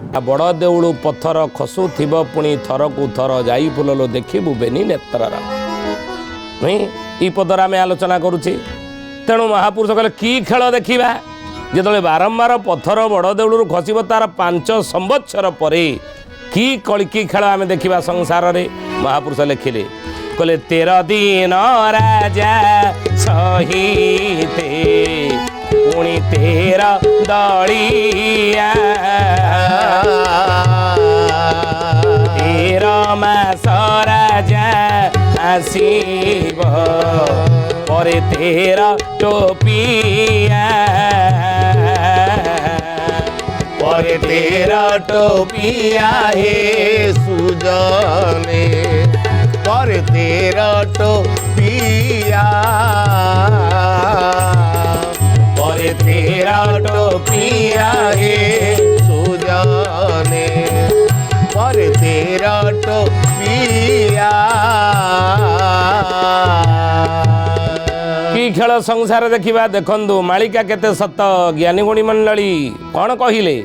बड़ देउलू पथर खसु थिब पुणी थर को थर जाई फुललो देखिबु बेनी नेत्रर नहीं ई पदर आम आलोचना करुचे। तेणु महापुरुष कहले कि खेल देखा जो बारंबार पथर बड़ देउलू खसब तार 5 संवत्सर परे कि कलिकी खेल आम देखा संसार रे। महापुरुष लिखिले कहले 13 दिन राजा सहिते पुणी 13 दलिया 13 मास राजा आसीब परे 13 टोपिया परे 13 टोपिया हे सुजने परे 13 टोपिया परे 13 टोपिया हे सुजने परे 13 टोपिया। कि खेल संसार देखा देखु मालिका केते सत ज्ञानी गुणी मंडली कौन कहले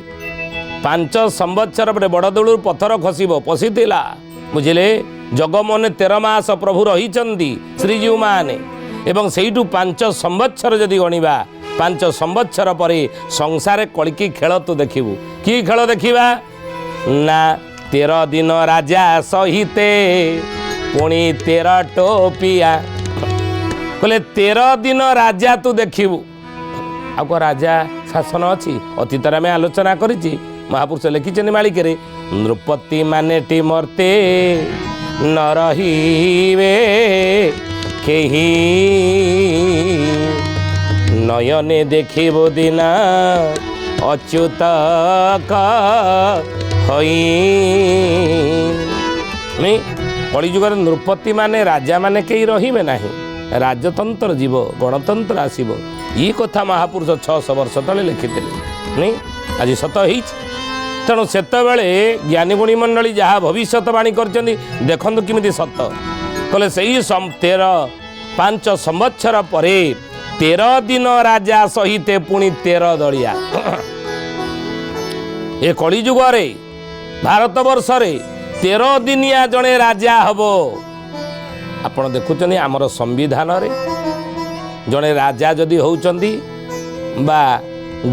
5 संवत्सर पर बड़ देउलू पथर खसब पशिला बुझिले जगमने 13 मास प्रभु रही श्रीजीव माने एवं सेठू 5 संवत्सर जदि गणिबा 5 संवत्सर पर संसार कलिकी खेल तू देखिबू कि खेल देखा ना 13 दिन राजा सहिते पुणी 13 टोपिया कहले 13 दिन राजा तू देखिबू आको राजा शासन अच्छी अतीत में आलोचना करी महापुरुष लिखिं मालिके नृपति मानेटी मर्ते न रहिबे केही नयने देखिबो दिना अच्युत कलिजुगर नृपति माने राजा माने कहीं रहिबे नाही राजतंत्र जीव गणतंत्र आसीबो ये कथा महापुरुष 600 वर्ष तले लिखिथिले नहीं आज सत होई। तेणु सेतबेले ज्ञानी गुणी मंडली जहाँ भविष्यवाणी करछन्ती देखंतु किमिति सत कहले सही 5 संवत्सर परे 13 दिन राजा सहिते पुणी 13 दलिया ए कलिजुगरे भारत वर्ष रे 13 दिनिया जड़े राजा हबो। आपण देखुचनी आमर संविधान रे जड़े राजा जदि होउचंदी बा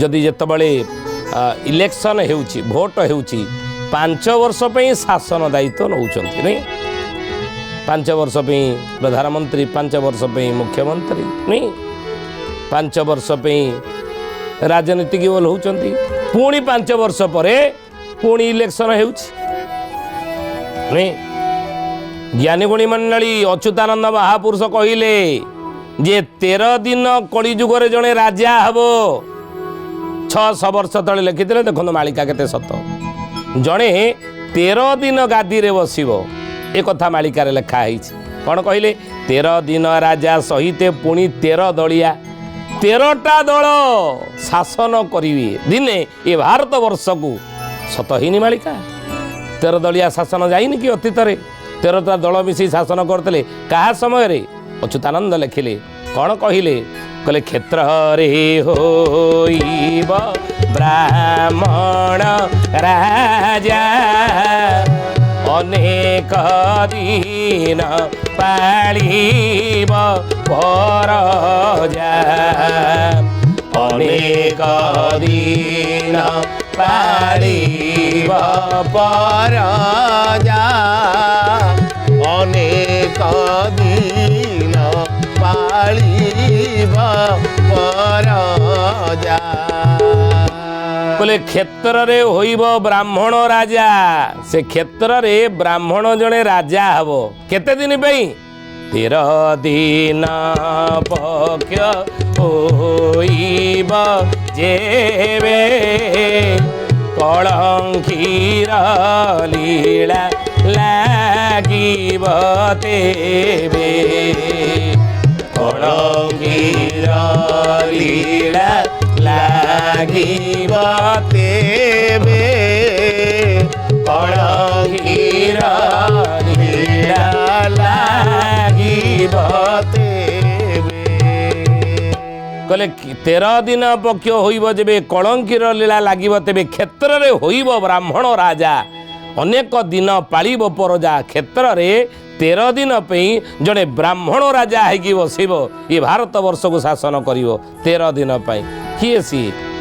जदि जेतबेले इलेक्शन हेउची भोट हेउची 5 वर्ष पे शासन दायित्व नौचंती नहीं 5 वर्ष पे प्रधानमंत्री 5 वर्ष पे मुख्यमंत्री नहीं 5 वर्ष पे राजनीतिक होउचंती पुणी 5 वर्ष परे पुणी इलेक्शन हेउची नहीं। ज्ञानी गुणी मंडली अच्युतानंद महापुरुष कहले जे 13 दिन कलिजुगरे जड़े राजा हबो 600 वर्ष तले लिखिते देखो मालिका केते सत जड़े 13 दिन गादी रे बसिबो एक कथा मालिका रे लिखा है कौन कहले 13 दिन राजा सहिते पुणी 13 दलिया 13टा दल शासन करिवे दिने ये भारत वर्ष को सत हिनी मालिका 13 दलिया शासन जाइनि कि अतीत रे 13टा दल मिसी शासन करते क्या समय रे अच्युतानंद लिखिले कौन कहले कहले क्षेत्र रे होइब ब्राह्मण राजा अनेक दिन पालिब परजा अनेक दिन पालिब परजा अनेक दिन पालिब परजा कहले क्षेत्र रे होइब ब्राह्मण राजा से क्षेत्र रे ब्राह्मण जड़े राजा हबो केते दिन पई 13 दिन पक्ष होइब जेबे कलंकीर लीला लागिब तेबे कलंकीर लीला लागिब तेबे कलंकीर लीला लागिब तेबे କହିଲେ 13 ଦିନ ପକ୍ଷ ହୋଇବ ଯେବେ କଳଙ୍କିର ଲୀଳା ଲାଗିବ ତେବେ କ୍ଷେତ୍ରରେ ହୋଇବ ବ୍ରାହ୍ମଣ ରାଜା ଅନେକ ଦିନ ପାଳିବ ପରଜା କ୍ଷେତ୍ରରେ 13 ଦିନ ପାଇଁ ଜଣେ ବ୍ରାହ୍ମଣ ରାଜା ହେଇକି ବସିବ ଏ ଭାରତ ବର୍ଷକୁ ଶାସନ କରିବ 13 ଦିନ ପାଇଁ କିଏ ସିଏ